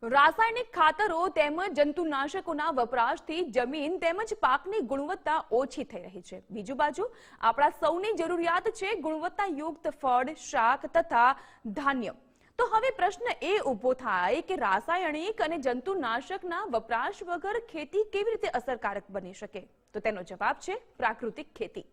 રાસાયણિક ખાતરો તેમજ જંતુનાશકોના વપરાશથી જમીન તેમજ પાકની ગુણવત્તા ઓછી થઈ રહી છે। બીજી બાજુ આપણા સૌની જરૂરિયાત છે ગુણવત્તાયુક્ત ફળ, શાક તથા ધાન્ય। તો હવે પ્રશ્ન એ ઊભો થાય કે રાસાયણિક અને જંતુનાશકના વપરાશ વગર ખેતી કેવી રીતે અસરકારક બની શકે? તો તેનો જવાબ છે પ્રાકૃતિક ખેતી।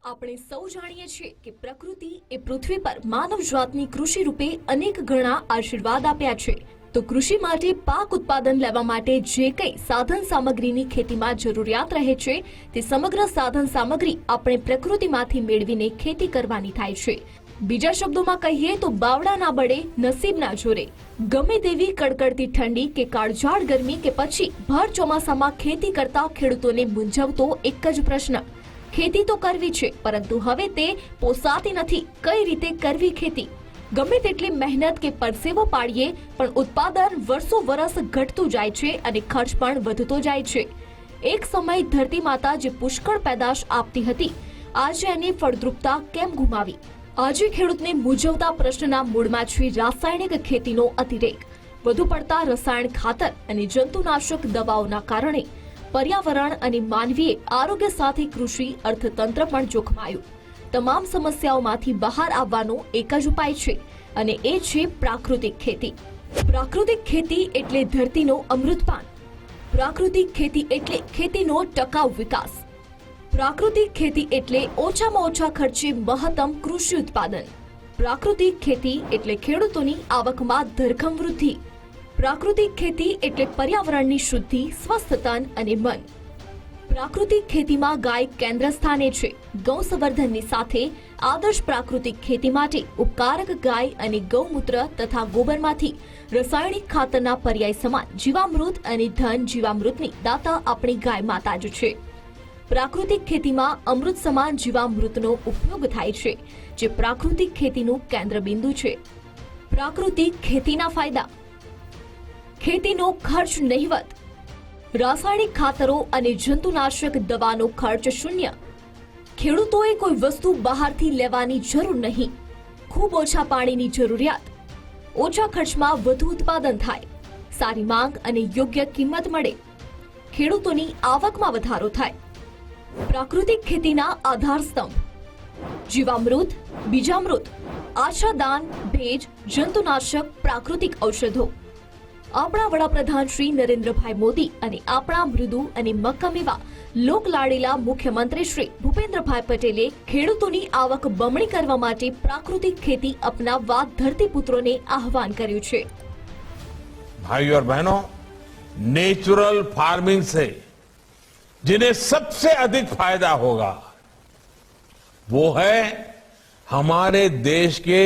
આપણે સૌ જાણીએ છીએ કે પ્રકૃતિ એ પૃથ્વી પર માનવજાતની કૃષિ રૂપે અનેક ગણા આશીર્વાદ આપ્યા છે। તો કૃષિ માટે પાક ઉત્પાદન લેવા માટે જે કંઈ સાધન સામગ્રીની ખેતીમાં જરૂરિયાત રહે છે તે સમગ્ર સાધન સામગ્રી આપણે પ્રકૃતિમાંથી મેળવીને ખેતી કરવાની થાય છે। બીજા શબ્દોમાં કહીએ તો બાવડા ના બળે નસીબ ના જોરે। ગમે તેવી કડકડતી ઠંડી કે કાળઝાળ ગરમી કે પછી ભર ચોમાસામાં ખેતી કરતા ખેડૂતોને મૂંઝવતો એક જ પ્રશ્ન, ખેતી તો કરવી છે પરંતુ હવે તે પોસાતી નથી, કઈ રીતે કરવી ખેતી? ગમે તેટલી મહેનત કે પરસેવો પાડીએ પણ ઉત્પાદન વર્ષો વર્ષ ઘટતું જાય છે અને ખર્ચ પણ વધતો જાય છે। એક સમય ધરતી માતા જે પુષ્કળ પેદાશ આપતી હતી, આજે એની ફળદ્રુપતા કેમ ગુમાવી? આજે ખેડૂતને મૂંઝવતા પ્રશ્નના મૂળમાં છે રાસાયણિક ખેતીનો અતિરેક। વધુ પડતા રસાયણ ખાતર અને જંતુનાશક દવાઓના કારણે પર્યાવરણ અને માનવીય આરોગ્ય સાથે કૃષિ અર્થતંત્ર પણ જોખમાયું। તમામ સમસ્યાઓમાંથી બહાર આવવાનો એક જ ઉપાય છે અને એ છે પ્રાકૃતિક ખેતી। પ્રાકૃતિક ખેતી એટલે ધરતીનો અમૃતપાન। પ્રાકૃતિક ખેતી એટલે ખેતીનો ટકાઉ વિકાસ। પ્રાકૃતિક ખેતી એટલે ઓછામાં ઓછા ખર્ચે મહત્તમ કૃષિ ઉત્પાદન। પ્રાકૃતિક ખેતી એટલે ખેડૂતોની આવકમાં ધરખમ વૃદ્ધિ। પ્રાકૃતિક ખેતી એટલે પર્યાવરણની શુદ્ધિ, સ્વસ્થ તન અને મન। પ્રાકૃતિક ખેતીમાં ગાય કેન્દ્ર સ્થાને છે। ગૌ સંવર્ધનની સાથે આદર્શ પ્રાકૃતિક ખેતી માટે ઉપકારક ગાય અને ગૌમૂત્ર તથા ગોબરમાંથી રાસાયણિક ખાતરના પર્યાય સમાન જીવામૃત અને ધન જીવામૃતની દાતા આપણી ગાય માતા જ છે। પ્રાકૃતિક ખેતીમાં અમૃત સમાન જીવામૃતનો ઉપયોગ થાય છે, જે પ્રાકૃતિક ખેતીનું કેન્દ્રબિંદુ છે। પ્રાકૃતિક ખેતીના ફાયદા: ખેતીનો ખર્ચ નહિવત। રાસાયણિક ખાતરો અને જંતુનાશક દવાનો ખર્ચ શૂન્ય। ખેડૂતોએ કોઈ વસ્તુ બહારથી લેવાની જરૂર નહીં। ખૂબ ઓછા પાણીની જરૂરિયાત। ઓછા ખર્ચમાં વધુ ઉત્પાદન થાય। સારી માંગ અને યોગ્ય કિંમત મળે। ખેડૂતોની આવકમાં વધારો થાય। પ્રાકૃતિક ખેતીના આધાર સ્તંભ: જીવામૃત, બીજામૃત, આચ્છાદાન, ભેજ, જંતુનાશક, પ્રાકૃતિક ઔષધો। આપણા વડાપ્રધાન શ્રી નરેન્દ્રભાઈ મોદી અને આપણા મૃદુ અને મક્કમ એવા લોકલાડીલા મુખ્યમંત્રી શ્રી ભૂપેન્દ્રભાઈ પટેલે ખેડૂતોની આવક બમણી કરવા માટે પ્રાકૃતિક खेती अपनाववा धरतीपुत्रों आह्वान કર્યું છે। भाइयों और बहनों, नेचुरल फार्मिंग से जिन्हें सबसे अधिक फायदा होगा वो है हमारे देश के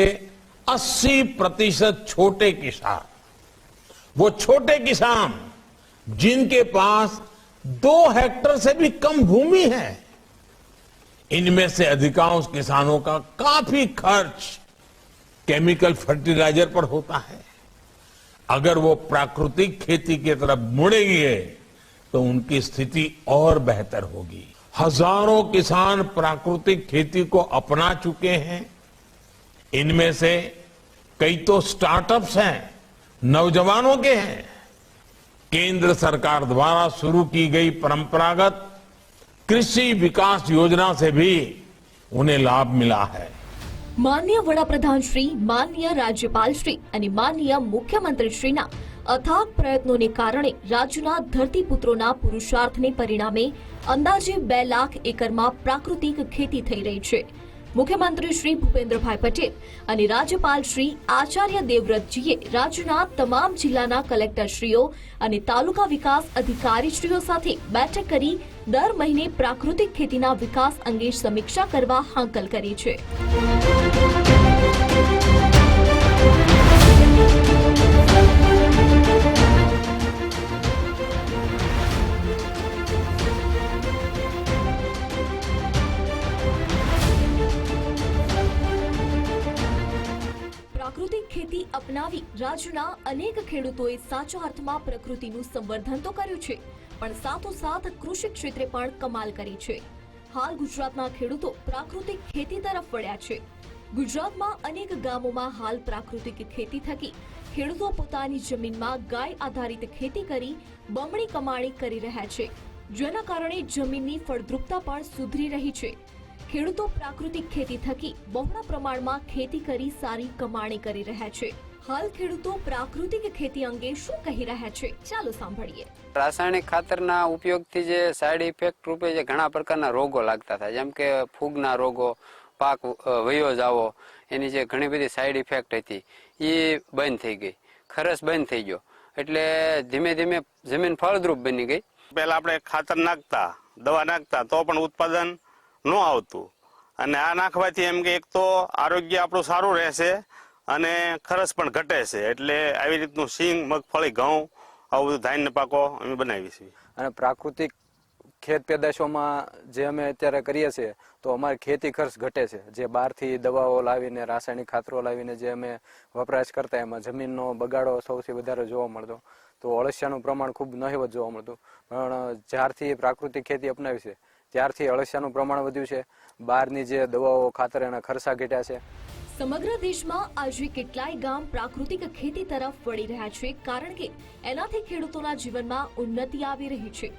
80% छोटे किसान। वो छोटे किसान जिनके पास 2 हेक्टेयर से भी कम भूमि है, इनमें से अधिकांश किसानों का काफी खर्च केमिकल फर्टिलाइजर पर होता है। अगर वो प्राकृतिक खेती की तरफ मुड़ेंगे तो उनकी स्थिति और बेहतर होगी। हजारों किसान प्राकृतिक खेती को अपना चुके हैं। इनमें से कई तो स्टार्टअप्स हैं, नौजवानों के हैं। केंद्र सरकार द्वारा शुरू की गई परंपरागत कृषि विकास योजना से भी उन्हें लाभ मिला है। माननीय वडाप्रधान श्री, माननीय राज्यपाल श्री અને માનનીય મુખ્યમંત્રી શ્રીના અથાગ પ્રયત્નોને કારણે રાજ્યના ધરતીપુત્રોના પુરુષાર્થને પરિણામે અંદાજે 2 લાખ એકરમાં પ્રાકૃતિક ખેતી થઈ રહી છે। મુખ્યમંત્રી શ્રી ભૂપેન્દ્રભાઈ પટેલ અને રાજ્યપાલ શ્રી આચાર્ય દેવવ્રતજીએ રાજ્યના તમામ જિલ્લાના કલેક્ટરશ્રીઓ અને તાલુકા વિકાસ અધિકારીશ્રીઓ સાથે બેઠક કરી દર મહિને પ્રાકૃતિક ખેતીના વિકાસ અંગે સમીક્ષા કરવા હાંકલ કરી છે। આજના અનેક ખેડૂતોએ સાચા અર્થમાં પ્રકૃતિનું સંવર્ધન તો કર્યું છે, પણ સાથોસાથ કૃષિ ક્ષેત્રે પણ કમાલ કરી છે. હાલ ગુજરાતના ખેડૂતો પ્રાકૃતિક ખેતી તરફ વળ્યા છે. ગુજરાતમાં અનેક ગામોમાં હાલ પ્રાકૃતિક ખેતી થકી ખેડૂતો પોતાની જમીનમાં ગાય આધારિત ખેતી કરી બમણી કમાણી કરી રહ્યા છે, જેના કારણે જમીનની ફળદ્રુપતા પણ સુધરી રહી છે. ખેડૂતો પ્રાકૃતિક ખેતી થકી બહોળા પ્રમાણમાં ખેતી કરી સારી કમાણી કરી રહ્યા છે. હાલ ખેડૂતો પ્રાકૃતિક ખેતી અંગે શું કહી રહ્યા છે, ચાલો સાંભળીએ. રાસાયણિક ખાતરના ઉપયોગથી જે સાઈડ ઇફેક્ટ રૂપે જે ઘણા પ્રકારના રોગો લાગતા હતા, જેમ કે ફૂગના રોગો, પાક વયો જાવો, એની જે ઘણી બધી સાઈડ ઇફેક્ટ હતી એ બંધ થઈ ગઈ, ખરસ બંધ થઈ ગયો, એટલે ધીમે ધીમે જમીન ફળદ્રુપ બની ગઈ. પહેલા આપણે ખાતર નાખતા, દવા નાખતા તો પણ ઉત્પાદન ન આવતું, અને આ નાખવાથી એમ કે એક તો આરોગ્ય આપણું સારું રહેશે અને ખર્ચ પણ ઘટે છે. એટલે આવી રીતનું સિંગ, મગફળી, ઘઉં આવું બધું ધાન્ય પાકો અમે બનાવી છીએ. અને પ્રાકૃતિક ખેત પેદાશોમાં જે અમે અત્યારે કરીએ છીએ તો અમારે ખેતી ખર્ચ ઘટે છે. જે બહારથી દવાઓ લાવીને, રાસાયણિક ખાતરો લાવીને જે અમે વપરાશ કરતા, એમાં જમીનનો બગાડો સૌથી વધારે જોવા મળતો, તો અળસિયાનું પ્રમાણ ખૂબ નહિવત જોવા મળતું. પણ જ્યારથી પ્રાકૃતિક ખેતી અપનાવી છે ત્યારથી અળસિયાનું પ્રમાણ વધ્યું છે. બહારની જે દવાઓ, ખાતર, એના ખર્ચા ઘટ્યા છે. સમગ્ર દેશમાં આજે કેટલાય ગામ પ્રાકૃતિક ખેતી તરફ વળી રહ્યા છે, કારણ કે એનાથી ખેડૂતોના જીવનમાં ઉન્નતિ આવી રહી છે.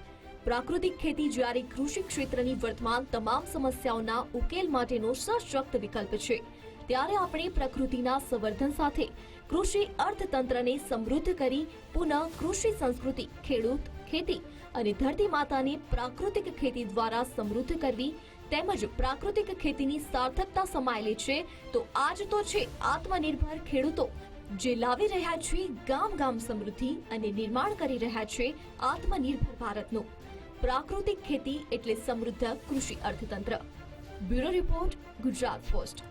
પ્રાકૃતિક ખેતી જ્યારે કૃષિ ક્ષેત્રની વર્તમાન તમામ સમસ્યાઓના ઉકેલ માટેનો સશક્ત વિકલ્પ છે, ત્યારે આપણે પ્રકૃતિના સંવર્ધન સાથે કૃષિ અર્થતંત્રને સમૃદ્ધ કરી પુનઃ કૃષિ સંસ્કૃતિ, ખેડૂત, ખેતી અને ધરતી માતાને પ્રાકૃતિક ખેતી દ્વારા સમૃદ્ધ કરવી તેમજ પ્રાકૃતિક ખેતીની સાર્થકતા સમાયેલી છે. તો આજ તો છે આત્મનિર્ભર ખેડૂતો, જે લાવી રહ્યા છે ગામ ગામ સમૃદ્ધિ અને નિર્માણ કરી રહ્યા છે આત્મનિર્ભર ભારતનું. પ્રાકૃતિક ખેતી એટલે સમૃદ્ધ કૃષિ અર્થતંત્ર. Bureau report, Gujarat post.